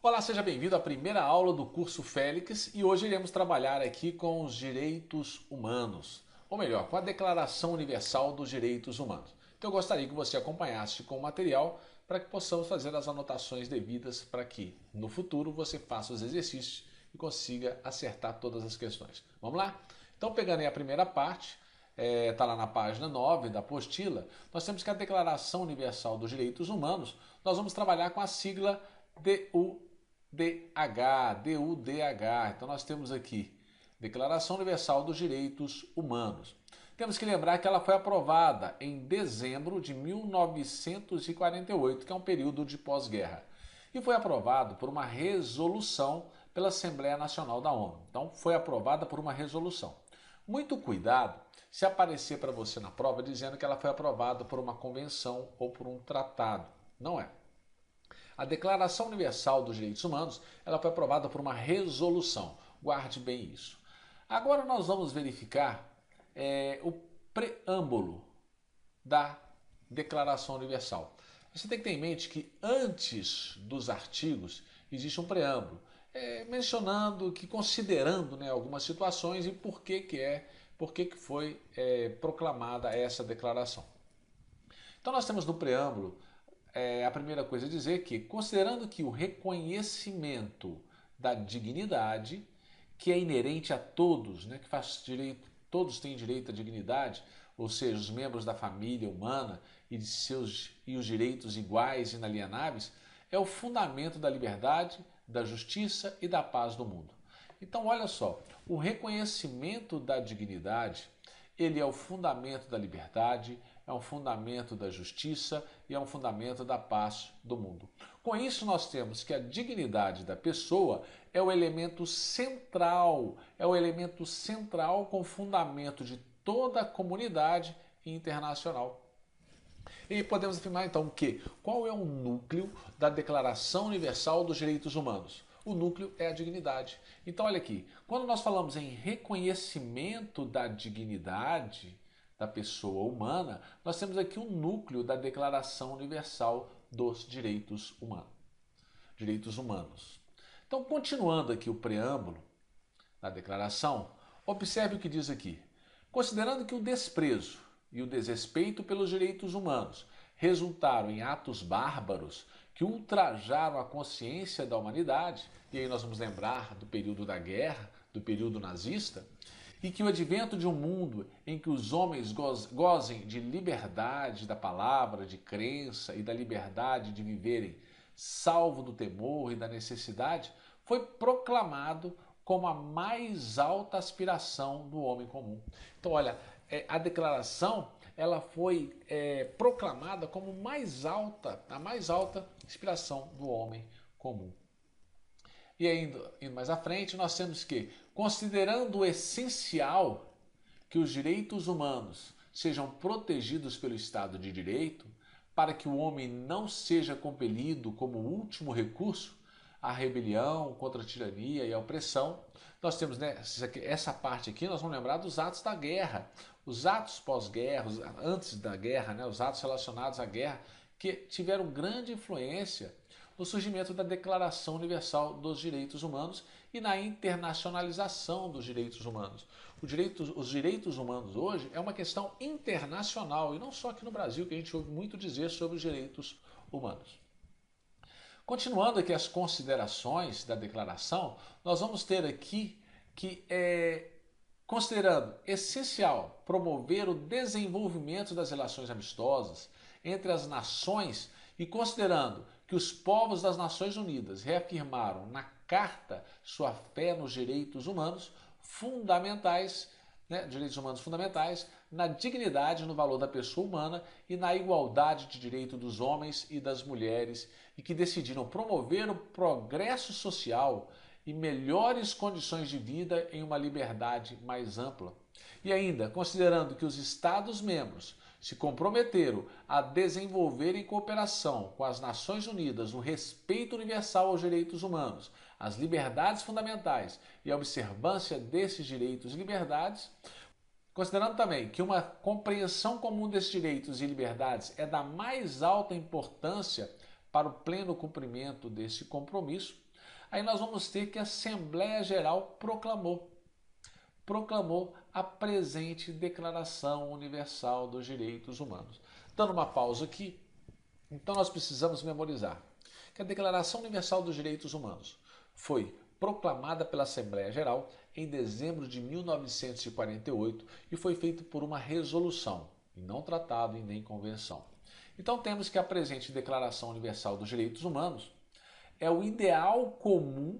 Olá, seja bem-vindo à primeira aula do curso Félix e hoje iremos trabalhar aqui com os direitos humanos, ou melhor, com a Declaração Universal dos Direitos Humanos. Então eu gostaria que você acompanhasse com o material para que possamos fazer as anotações devidas para que no futuro você faça os exercícios e consiga acertar todas as questões. Vamos lá? Então pegando aí a primeira parte, está lá na página 9 da apostila, nós temos que a Declaração Universal dos Direitos Humanos, nós vamos trabalhar com a sigla DUDH. Então nós temos aqui Declaração Universal dos Direitos Humanos. Temos que lembrar que ela foi aprovada em dezembro de 1948, que é um período de pós-guerra. E foi aprovado por uma resolução pela Assembleia Nacional da ONU. Então foi aprovada por uma resolução. Muito cuidado se aparecer para você na prova dizendo que ela foi aprovada por uma convenção ou por um tratado. Não é. A Declaração Universal dos Direitos Humanos ela foi aprovada por uma resolução. Guarde bem isso. Agora nós vamos verificar o preâmbulo da Declaração Universal. Você tem que ter em mente que antes dos artigos existe um preâmbulo, mencionando, considerando algumas situações e por que foi proclamada essa declaração. Então nós temos no preâmbulo a primeira coisa a dizer que, considerando que o reconhecimento da dignidade, que é inerente a todos, que faz direito, todos têm direito à dignidade, ou seja, os membros da família humana e os direitos iguais e inalienáveis, é o fundamento da liberdade, da justiça e da paz do mundo. Então, olha só, o reconhecimento da dignidade, ele é o fundamento da liberdade, é um fundamento da justiça e é um fundamento da paz do mundo. Com isso, nós temos que a dignidade da pessoa é o elemento central com fundamento de toda a comunidade internacional. E podemos afirmar então que qual é o núcleo da Declaração Universal dos Direitos Humanos? O núcleo é a dignidade. Então olha aqui, quando nós falamos em reconhecimento da dignidade da pessoa humana, nós temos aqui um núcleo da Declaração Universal dos Direitos Humanos. Então, continuando aqui o preâmbulo da declaração, observe o que diz aqui. Considerando que o desprezo e o desrespeito pelos direitos humanos resultaram em atos bárbaros que ultrajaram a consciência da humanidade, e aí nós vamos lembrar do período da guerra, do período nazista, e que o advento de um mundo em que os homens gozem de liberdade da palavra, de crença e da liberdade de viverem salvo do temor e da necessidade, foi proclamado como a mais alta aspiração do homem comum. Então, olha, a declaração ela foi proclamada como a mais alta inspiração do homem comum. E ainda indo mais à frente, nós temos que, considerando o essencial que os direitos humanos sejam protegidos pelo Estado de Direito, para que o homem não seja compelido como último recurso à rebelião contra a tirania e a opressão, nós temos essa parte aqui, nós vamos lembrar dos atos da guerra, os atos pós-guerra, antes da guerra, os atos relacionados à guerra, que tiveram grande influência no surgimento da Declaração Universal dos Direitos Humanos e na internacionalização dos direitos humanos. Os direitos humanos hoje é uma questão internacional e não só aqui no Brasil, que a gente ouve muito dizer sobre os direitos humanos. Continuando aqui as considerações da declaração, nós vamos ter aqui que considerando essencial promover o desenvolvimento das relações amistosas entre as nações e considerando que os povos das Nações Unidas reafirmaram na Carta sua fé nos direitos humanos fundamentais, na dignidade e no valor da pessoa humana e na igualdade de direito dos homens e das mulheres e que decidiram promover o progresso social e melhores condições de vida em uma liberdade mais ampla. E ainda, considerando que os Estados-membros se comprometeram a desenvolver em cooperação com as Nações Unidas o respeito universal aos direitos humanos, as liberdades fundamentais e a observância desses direitos e liberdades, considerando também que uma compreensão comum desses direitos e liberdades é da mais alta importância para o pleno cumprimento desse compromisso, Aí nós vamos ter que a Assembleia Geral proclamou a presente Declaração Universal dos Direitos Humanos. Dando uma pausa aqui, então nós precisamos memorizar que a Declaração Universal dos Direitos Humanos foi proclamada pela Assembleia Geral em dezembro de 1948 e foi feito por uma resolução, e não tratado e nem convenção. Então temos que a presente Declaração Universal dos Direitos Humanos é o ideal comum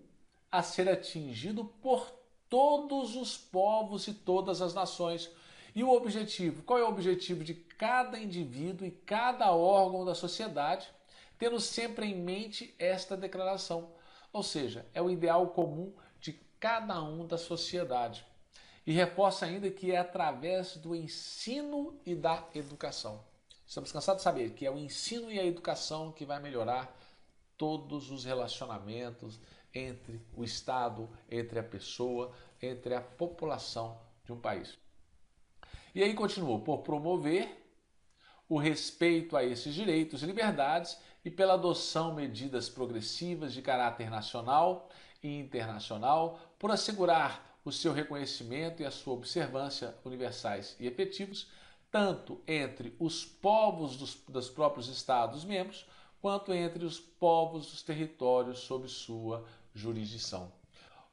a ser atingido por todos os povos e todas as nações. E o objetivo? Qual é o objetivo de cada indivíduo e cada órgão da sociedade, tendo sempre em mente esta declaração? Ou seja, é o ideal comum de cada um da sociedade. E reforça ainda que é através do ensino e da educação. Estamos cansados de saber que é o ensino e a educação que vai melhorar todos os relacionamentos entre o Estado, entre a pessoa, entre a população de um país. E aí continuou, por promover o respeito a esses direitos e liberdades e pela adoção de medidas progressivas de caráter nacional e internacional, por assegurar o seu reconhecimento e a sua observância universais e efetivos, tanto entre os povos dos próprios Estados-membros, quanto entre os povos dos territórios sob sua jurisdição.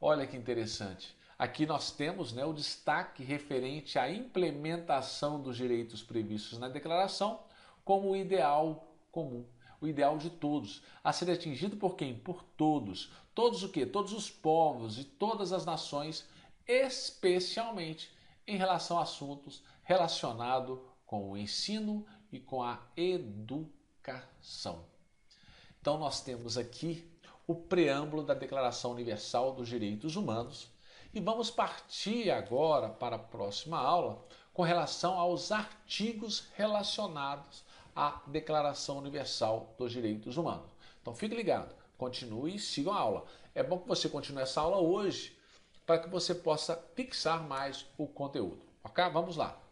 Olha que interessante. Aqui nós temos o destaque referente à implementação dos direitos previstos na declaração como o ideal comum, o ideal de todos, a ser atingido por quem? Por todos. Todos o quê? Todos os povos e todas as nações, especialmente em relação a assuntos relacionados com o ensino e com a educação. Então nós temos aqui o preâmbulo da Declaração Universal dos Direitos Humanos e vamos partir agora para a próxima aula com relação aos artigos relacionados à Declaração Universal dos Direitos Humanos. Então fique ligado, continue e siga a aula. É bom que você continue essa aula hoje para que você possa fixar mais o conteúdo. Ok? Vamos lá.